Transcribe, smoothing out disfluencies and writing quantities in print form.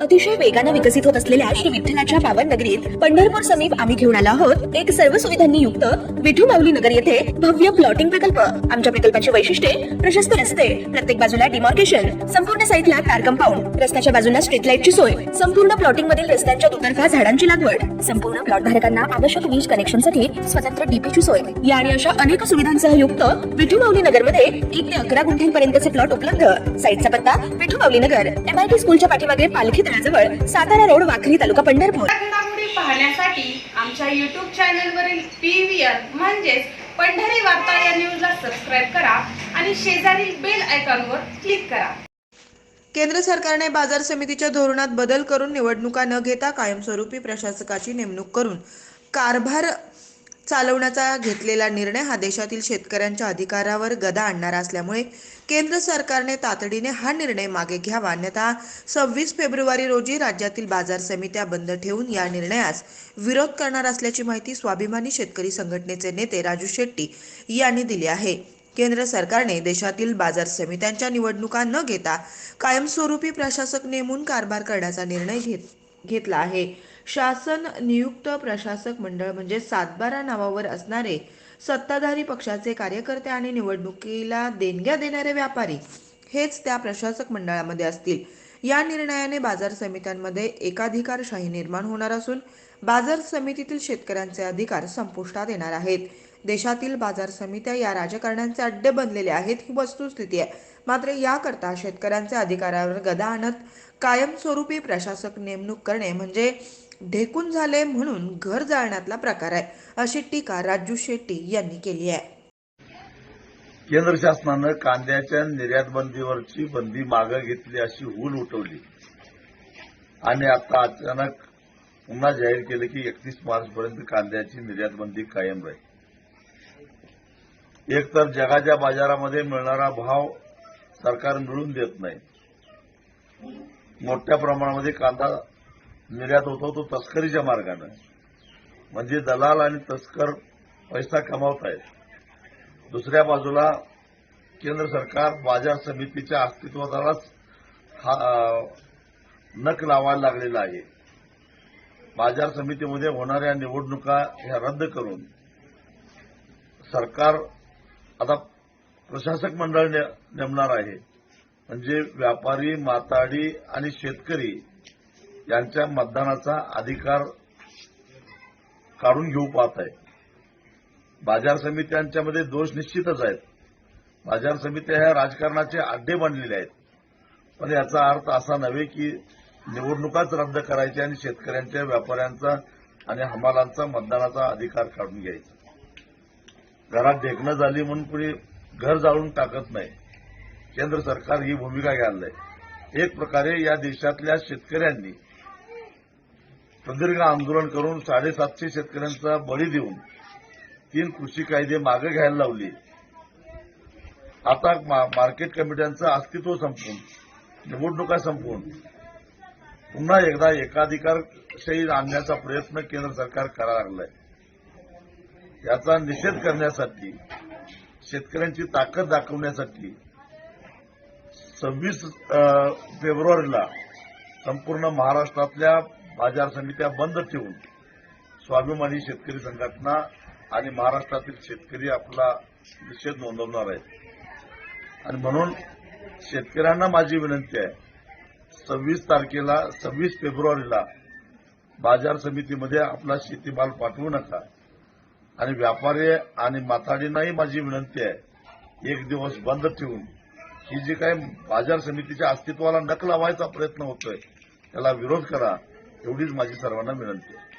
अतिशय वेगाने विकसित होत असलेल्या श्री विठ्ठलाच्या पावन नगरीत पंढरपूर समीप आम्ही घेऊन आलो आहोत एक सर्व सुविधांनी युक्त विठू माऊली नगर येथे भव्य प्लॉटिंग प्रकल्प। आमच्या प्रकल्पाची वैशिष्ट्ये प्रशस्त रस्ते, प्रत्येक बाजूला डिमार्केशन, संपूर्ण साईटला कार कंपाऊंड, रस्त्याच्या बाजूला स्ट्रीट लाईटची सोय, संपूर्ण प्लॉटिंग मधील रस्त्यांच्या दुतर्फा झाडांची लागवड, संपूर्ण प्लॉट धारकांना आवश्यक वीज कनेक्शनसाठी स्वतंत्र डीपीची सोय या आणि अशा अनेक सुविधांसह युक्त विठू माऊली नगर मध्ये 1 ते 11 गुंठ्यांपर्यंतचे प्लॉट उपलब्ध। साईटचा पत्ता विठू माऊली नगर, MIT स्कूलच्या पाठीमागे पालखी तळाजवळ, सातारा रोड, वाखरी, तालुका पंढरपूर। घडामोडी पाहण्यासाठी आमच्या YouTube चॅनलवरील PVR म्हणजेच पंढरी वार्ता या न्यूजला सबस्क्राइब करा आणि शेजारील बेल आयकॉनवर क्लिक करा। केंद्र सरकारने बाजार समितीच्या धोरणात बदल करून निवडणुका न घेता कायमस्वरूपी प्रशासकाची नेमणूक करून कारभार चालवण्याचा घेतलेला निर्णय हा देशातील शेतकऱ्यांच्या अधिकारावर गदा आणणारा असल्यामुळे केंद्र सरकारने तातडीने हा निर्णय मागे घ्यावा, अन्यथा 26 फेब्रुवारी रोजी राज्यातील बाजार समित्या बंद ठेवून या निर्णयास विरोध करणार असल्याची माहिती स्वाभिमानी शेतकरी संघटनेचे नेते राजू शेट्टी यांनी दिली आहे। केंद्र सरकारने देशातील बाजार समित्यांच्या निवडणुका न घेता कायमस्वरूपी प्रशासक नेमून कारभार करण्याचा निर्णय घेतला आहे। शासन नियुक्त प्रशासक मंडळ म्हणजे 7/12 नावावर असणारे सत्ताधारी पक्षाचे कार्यकर्ते आणि निवडणुकीला देणग्या देणारे व्यापारी हेच त्या प्रशासक मंडळामध्ये असतील। या निर्णयाने बाजार समित्यांमध्ये एकाधिकारशाही निर्माण होणार असून बाजार समितीतील शेतकऱ्यांचे अधिकार संपुष्टात येणार आहेत। देशातील बाजार समित्या या राजकारण्यांचे अड्डे बनलेले आहेत ही वस्तुस्थिती आहे। मात्र याकरता शेतकऱ्यांच्या अधिकारावर गदा आणत कायमस्वरूपी प्रशासक नेमणूक करणे म्हणजे ढेकून झाले म्हणून घर जाळण्यातला प्रकार आहे, अशी टीका राजू शेट्टी यांनी केली आहे। केंद्र शासनानं कांद्याच्या निर्यात बंदीवरची बंदी मागे घेतली अशी हूल उठवली आणि आता अचानक पुन्हा जाहीर केले की 31 मार्चपर्यंत कांद्याची निर्यात बंदी कायम राहील। एक तर जगाच्या बाजारामध्ये मिळणारा भाव सरकार मिळवून देत नाही, मोठ्या प्रमाणामध्ये कांदा निर्यात होतो तो तस्करीच्या मार्गाने, म्हणजे दलाल आणि तस्कर पैसा कमावत आहेत। दुसऱ्या बाजूला केंद्र सरकार बाजार समितीच्या अस्तित्वालाच नख लावायला लागलेलं आहे। बाजार समितीमध्ये होणाऱ्या निवडणुका ह्या रद्द करून सरकार आता प्रशासक मंडळ नेमणार आहे, म्हणजे व्यापारी, माथाडी आणि शेतकरी यांच्या मतदानाचा अधिकार काढून घेऊ पाहत आहे। बाजार समित्यांच्यामध्ये दोष निश्चितच आहेत। बाजार समित्या ह्या राजकारणाचे अड्डे बनलेले आहेत, पण याचा अर्थ असा नव्हे की निवडणुकाच रद्द करायची आणि शेतकऱ्यांच्या, व्यापाऱ्यांचा आणि हमालांचा मतदानाचा अधिकार काढून घ्यायचा। घरात ढेकणं झाली म्हणून कुणी घर जाळून टाकत नाही। केंद्र सरकार ही भूमिका घ्यायलंय। एक प्रकारे या देशातल्या शेतकऱ्यांनी प्रदीर्घ आंदोलन करून 750 शेतकऱ्यांचा बळी देऊन 3 कृषी कायदे मागे घ्यायला लावली। आता मार्केट कमिट्यांचं अस्तित्व संपवून, निवडणुका संपवून पुन्हा एकदा एकाधिकारशाही आणण्याचा प्रयत्न केंद्र सरकार करायला लागलंय। याचा निषेध करण्यासाठी, शेतकऱ्यांची ताकद दाखवण्यासाठी 26 फेब्रुवारीला संपूर्ण महाराष्ट्रातल्या बाजार समित्या बंद ठेवून स्वाभिमानी शेतकरी संघटना आणि महाराष्ट्रातील शेतकरी आपला निषेध नोंदवणार आहेत। आणि म्हणून शेतकऱ्यांना माझी विनंती आहे, 26 फेब्रुवारीला बाजार समितीमध्ये आपला शेतीमाल पाठवू नका। आणि व्यापारी आणि माथाडींनाही माझी विनंती आहे, 1 दिवस बंद ठेवून ही जी काही बाजार समितीच्या अस्तित्वाला नख लावायचा प्रयत्न होतोय त्याला विरोध करा, एवढीच माझी सर्वांना विनंती आहे।